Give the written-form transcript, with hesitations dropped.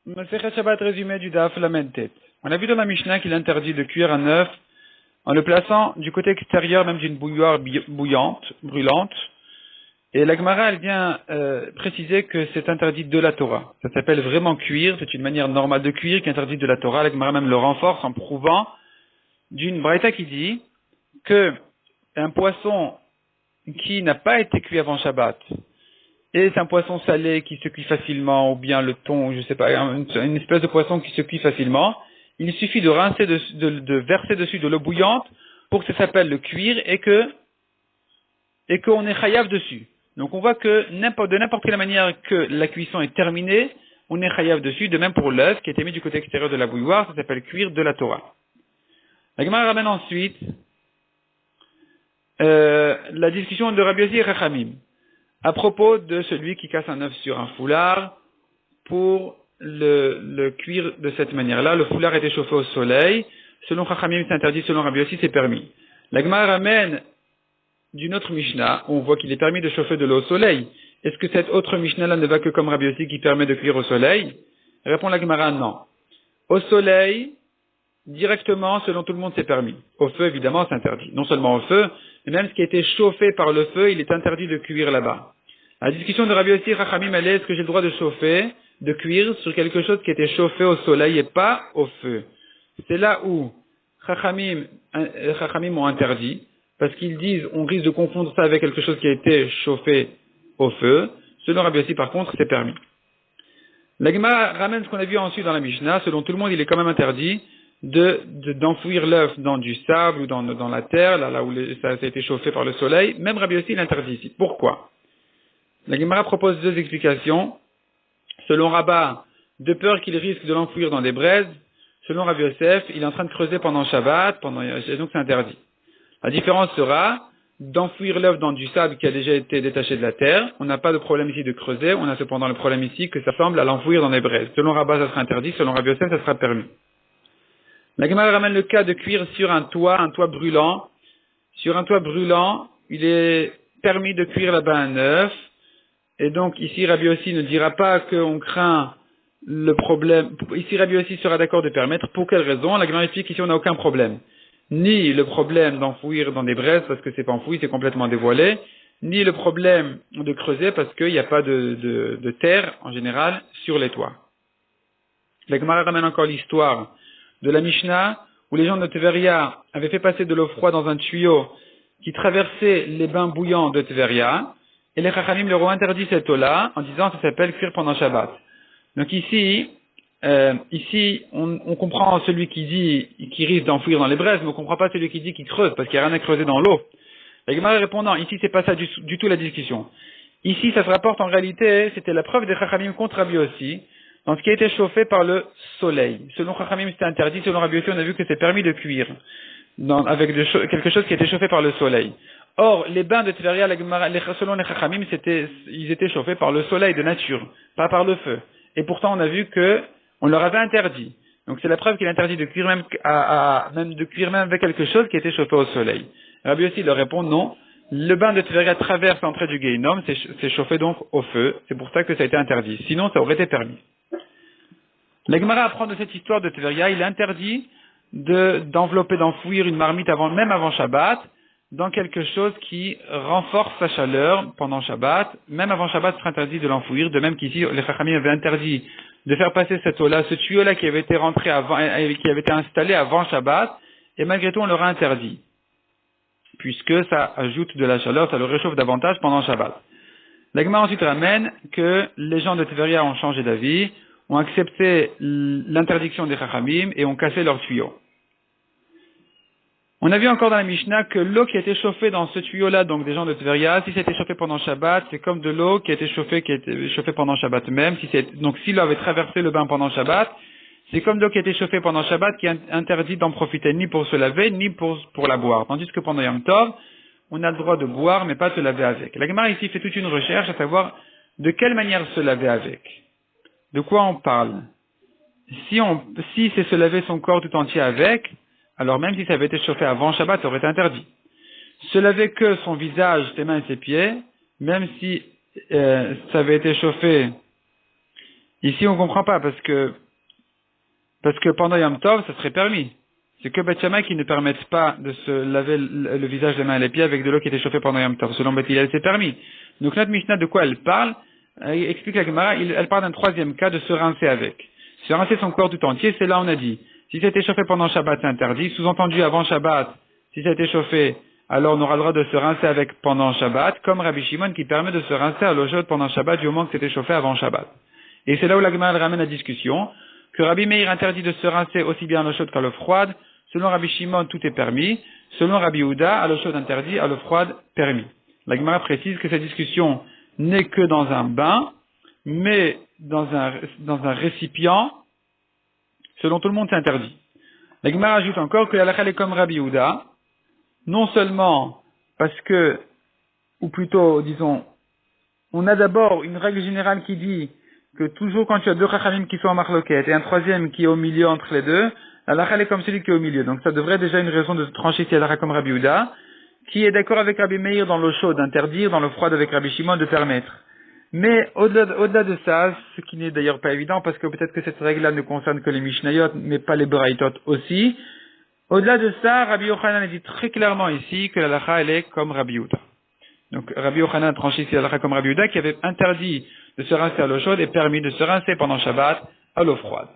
Masechet Shabbat résumé du Daf Lamed Tet. On a vu dans la Mishnah qu'il interdit de cuire un œuf en le plaçant du côté extérieur même d'une bouilloire bouillante, brûlante. Et la Gemara, elle vient préciser que c'est interdit de la Torah. Ça s'appelle vraiment cuire, c'est une manière normale de cuire qui est interdite de la Torah. La Gemara même le renforce en prouvant d'une braïta qui dit que un poisson qui n'a pas été cuit avant Shabbat, et c'est un poisson salé qui se cuit facilement, ou bien le thon, je sais pas, une espèce de poisson qui se cuit facilement, il suffit de rincer, de verser dessus de l'eau bouillante pour que ça s'appelle le cuire et qu'on est chayav dessus. Donc on voit que de n'importe quelle manière que la cuisson est terminée, on est chayav dessus, de même pour l'œuf qui a été mis du côté extérieur de la bouilloire, ça s'appelle cuire de la Torah. La Gemara ramène ensuite la discussion de Rabbi Yossi et Chachamim à propos de celui qui casse un œuf sur un foulard pour le cuire de cette manière-là. Le foulard est échauffé au soleil. Selon Chachamim, c'est interdit. Selon Rabbi Yossi, c'est permis. La Gemara ramène d'une autre Mishnah où on voit qu'il est permis de chauffer de l'eau au soleil. Est-ce que cette autre Mishnah-là ne va que comme Rabbi Yossi qui permet de cuire au soleil? Répond la Gemara, non. Au soleil, directement, selon tout le monde, c'est permis. Au feu, évidemment, c'est interdit. Non seulement au feu, mais même ce qui a été chauffé par le feu, il est interdit de cuire là-bas. La discussion de Rabbi Yossi et Chachamim, elle est, est-ce que j'ai le droit de chauffer, de cuire sur quelque chose qui a été chauffé au soleil et pas au feu? C'est là où Chachamim ont interdit, parce qu'ils disent, on risque de confondre ça avec quelque chose qui a été chauffé au feu. Selon Rabbi Yossi, par contre, c'est permis. La Gemara ramène ce qu'on a vu ensuite dans la Mishnah. Selon tout le monde, il est quand même interdit d'enfouir l'œuf dans du sable ou dans la terre, là où ça a été chauffé par le soleil. Même Rabbi Yossi l'interdit ici. Pourquoi? La Gemara propose deux explications. Selon Rabba, de peur qu'il risque de l'enfouir dans des braises. Selon Rabbi Yosef, il est en train de creuser pendant Shabbat, et donc c'est interdit. La différence sera d'enfouir l'œuf dans du sable qui a déjà été détaché de la terre. On n'a pas de problème ici de creuser, on a cependant le problème ici que ça semble à l'enfouir dans des braises. Selon Rabba, ça sera interdit, selon Rabbi Yosef, ça sera permis. La Gemara ramène le cas de cuire sur un toit brûlant. Sur un toit brûlant, il est permis de cuire là-bas un œuf. Et donc, ici, Rabbi Yossi ne dira pas qu'on craint le problème. Ici, Rabbi Yossi sera d'accord de permettre. Pour quelle raison? La Gemara explique qu'ici, on n'a aucun problème. Ni le problème d'enfouir dans des braises parce que c'est pas enfoui, c'est complètement dévoilé. Ni le problème de creuser parce qu'il n'y a pas de terre, en général, sur les toits. La Gemara ramène encore l'histoire de la Mishnah, où les gens de Tveria avaient fait passer de l'eau froide dans un tuyau qui traversait les bains bouillants de Tveria, et les Chachamim leur ont interdit cette eau-là, en disant que ça s'appelle cuire pendant Shabbat. Donc ici, on comprend celui qui dit, qui risque d'enfouir dans les braises, mais on ne comprend pas celui qui dit qu'il creuse, parce qu'il n'y a rien à creuser dans l'eau. La Gemara répondant, ici c'est pas ça du tout la discussion. Ici, ça se rapporte en réalité, c'était la preuve des Chachamim contre Rabbi Yossi, dans ce qui a été chauffé par le soleil. Selon Chachamim, c'était interdit. Selon Rabbi Yossi, on a vu que c'est permis de cuire avec quelque chose qui a été chauffé par le soleil. Or, les bains de Tveria, selon les Chachamim, ils étaient chauffés par le soleil de nature, pas par le feu. Et pourtant, on a vu que on leur avait interdit. Donc, c'est la preuve qu'il est interdit de cuire même avec quelque chose qui a été chauffé au soleil. Rabbi Yossi leur répond non. Le bain de Tveria traverse l'entrée du Gehinnom, c'est chauffé donc au feu. C'est pour ça que ça a été interdit. Sinon, ça aurait été permis. La Gemara apprend de cette histoire de Tveria, il est interdit d'envelopper, d'enfouir une marmite même avant Shabbat, dans quelque chose qui renforce sa chaleur pendant Shabbat. Même avant Shabbat, c'est interdit de l'enfouir. De même qu'ici, les Chachamim avaient interdit de faire passer cette eau-là, ce tuyau-là qui avait été rentré avant, qui avait été installé avant Shabbat, et malgré tout, on leur a interdit. Puisque ça ajoute de la chaleur, ça le réchauffe davantage pendant Shabbat. La Gemara ensuite ramène que les gens de Tveria ont changé d'avis, ont accepté l'interdiction des Chachamim et ont cassé leurs tuyaux. On a vu encore dans la Mishnah que l'eau qui a été chauffée dans ce tuyau-là, donc des gens de Tveria, si c'était chauffé pendant Shabbat, c'est comme de l'eau qui a été chauffée pendant Shabbat même. Donc si l'eau avait traversé le bain pendant Shabbat, c'est comme de l'eau qui a été chauffée pendant Shabbat qui est interdit d'en profiter ni pour se laver, ni pour la boire. Tandis que pendant Yom Tov, on a le droit de boire, mais pas de se laver avec. La Gemara ici fait toute une recherche à savoir de quelle manière se laver avec. De quoi on parle? Si c'est se laver son corps tout entier avec, alors même si ça avait été chauffé avant Shabbat, ça aurait été interdit. Se laver que son visage, ses mains et ses pieds, même si ça avait été chauffé Ici, on comprend pas parce que pendant Yom Tov, ça serait permis. C'est que Beth Shammai qui ne permettent pas de se laver le visage, les mains et les pieds avec de l'eau qui était chauffée pendant Yom Tov. Selon Beth Hillel, c'est permis. Donc notre Mishnah, de quoi elle parle? Explique la Gemara, elle parle d'un troisième cas de se rincer avec. Se rincer son corps tout entier, c'est là on a dit. Si ça a été chauffé pendant Shabbat, c'est interdit. Sous-entendu, avant Shabbat, si ça a été chauffé, alors on aura le droit de se rincer avec pendant Shabbat, comme Rabbi Shimon qui permet de se rincer à l'eau chaude pendant Shabbat du moment que c'était chauffé avant Shabbat. Et c'est là où la Gemara ramène la discussion, que Rabbi Meir interdit de se rincer aussi bien à l'eau chaude qu'à l'eau froide. Selon Rabbi Shimon, tout est permis. Selon Rabbi Yehuda, à l'eau chaude interdit, à l'eau froide permis. La Gemara précise que cette discussion n'est que dans un bain, mais dans un récipient, selon tout le monde, c'est interdit. La Gemara ajoute encore que la halakha est comme Rabbi Yehuda, non seulement parce que, ou plutôt, disons, on a d'abord une règle générale qui dit que toujours quand tu as deux chachamim qui sont en marloquette et un troisième qui est au milieu entre les deux, la halakha est comme celui qui est au milieu. Donc ça devrait déjà une raison de trancher si la halakha comme Rabbi Yehuda, qui est d'accord avec Rabbi Meir dans l'eau chaude d'interdire, dans l'eau froide avec Rabbi Shimon de permettre. Mais au-delà de ça, ce qui n'est d'ailleurs pas évident, parce que peut-être que cette règle-là ne concerne que les Mishnayot, mais pas les Braïtot aussi. Au-delà de ça, Rabbi Yochanan dit très clairement ici que la halakha elle est comme Rabbi Yehuda. Donc Rabbi Yochanan a tranché ici la halakha comme Rabbi Yehuda qui avait interdit de se rincer à l'eau chaude et permis de se rincer pendant Shabbat à l'eau froide.